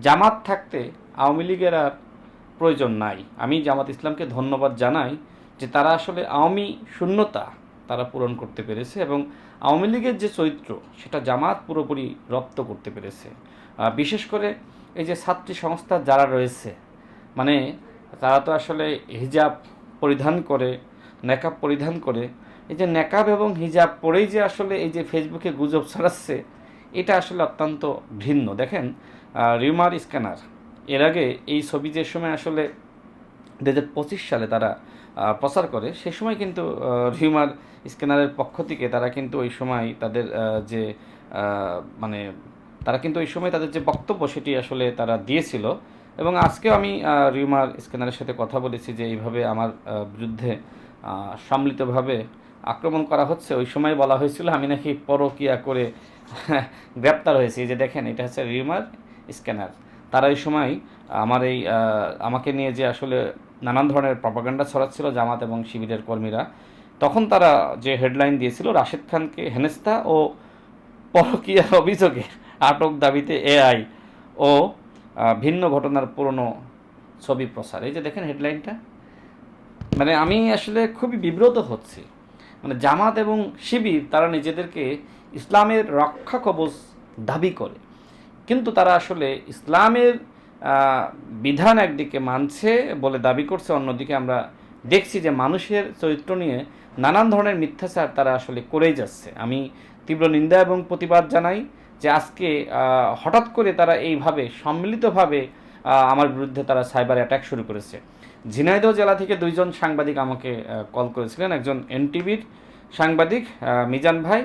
জামাত থাকতে আওয়ামী লীগের আর প্রয়োজন নাই। আমি জামাত ইসলামকে ধন্যবাদ জানাই যে তারা আসলে আওয়ামী শূন্যতা তারা পূরণ করতে পেরেছে, এবং আওয়ামী লীগের যে চরিত্র সেটা জামাত পুরোপুরি রপ্ত করতে পেরেছে। বিশেষ করে এই যে ছাত্রী সংস্থা যারা রয়েছে, মানে তারা তো আসলে হিজাব পরিধান করে, নেকাব পরিধান করে, এই যে নেকাব এবং হিজাব পরেই যে আসলে এই যে ফেসবুকে গুজব ছড়াচ্ছে, এটা আসলে অত্যন্ত ঘৃণ্য। দেখেন, রিউমার স্ক্যানার এর আগে এই ছবি যে সময় আসলে 2025 সালে তারা প্রচার করে, সে সময় কিন্তু রিউমার স্ক্যানারের পক্ষ থেকে তারা কিন্তু ওই সময় তাদের যে মানে তারা কিন্তু ওই সময় তাদের যে বক্তব্য সেটি আসলে তারা দিয়েছিল। এবং আজকেও আমি রিউমার স্ক্যানারের সাথে কথা বলেছি যে এইভাবে আমার বিরুদ্ধে সম্মিলিতভাবে আক্রমণ করা হচ্ছে। ওই সময় বলা হয়েছিল আমি নাকি পরকিয়া করে গ্রেপ্তার হয়েছি। এই যে দেখেন, এটা হচ্ছে রিউমার স্ক্যানার। তারা এই সময় আমার এই আমাকে নিয়ে যে আসলে নানান ধরনের প্রপাগান্ডা ছড়াচ্ছিল জামাত এবং শিবিরের কর্মীরা, তখন তারা যে হেডলাইন দিয়েছিল রাশেদ খানকে হেনস্থা ও পরকীয়ার অভিযোগে আটক দাবিতে এআই ও ভিন্ন ঘটনার পুরনো ছবি প্রচার। এই যে দেখেন হেডলাইনটা, মানে আমি আসলে খুবই বিব্রত হচ্ছি। মানে জামাত এবং শিবির তারা নিজেদেরকে ইসলামের রক্ষা কবচ দাবি করে, কিন্তু তারা আসলে ইসলামের বিধান একদিকে মানছে বলে দাবি করছে, অন্যদিকে আমরা দেখছি যে মানুষের চরিত্র নিয়ে নানান ধরনের মিথ্যাচার তারা আসলে করেই যাচ্ছে। আমি তীব্র নিন্দা এবং প্রতিবাদ জানাই যে আজকে হঠাৎ করে তারা এইভাবে সম্মিলিতভাবে আমার বিরুদ্ধে তারা সাইবার অ্যাটাক শুরু করেছে। ঝিনাইদহ জেলা থেকে দুইজন সাংবাদিক আমাকে কল করেছিলেন, একজন এনটিভির সাংবাদিক মিজান ভাই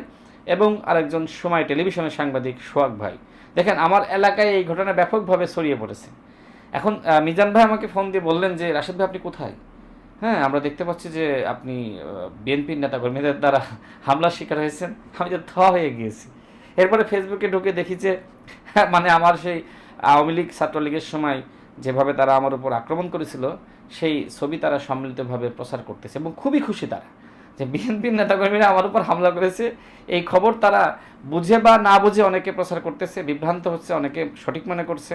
এবং আরেকজন সময় টেলিভিশনের সাংবাদিক সোহাগ ভাই। দেখেন, আমার এলাকায় এই ঘটনা ব্যাপকভাবে ছড়িয়ে পড়েছে। এখন মিজান ভাই আমাকে ফোন দিয়ে বললেন যে রাশেদ ভাই আপনি কোথায়? হ্যাঁ, আমরা দেখতে পাচ্ছি যে আপনি বিএনপির নেতাকর্মীদের দ্বারা হামলার শিকার হয়েছেন। আমি যে হয়ে গিয়েছি। এরপরে ফেসবুকে ঢুকে দেখি যে মানে আমার সেই আওয়ামী লীগ ছাত্রলীগের সময় যেভাবে তারা আমার উপর আক্রমণ করেছিল সেই ছবি তারা সম্মিলিতভাবে প্রচার করতেছে, এবং খুবই খুশি তারা যে বিএনপির নেতাকর্মীরা আমার উপর হামলা করেছে। এই খবর তারা বুঝে বা না বুঝে অনেকে প্রচার করতেছে, বিভ্রান্ত হচ্ছে, অনেকে সঠিক মনে করছে।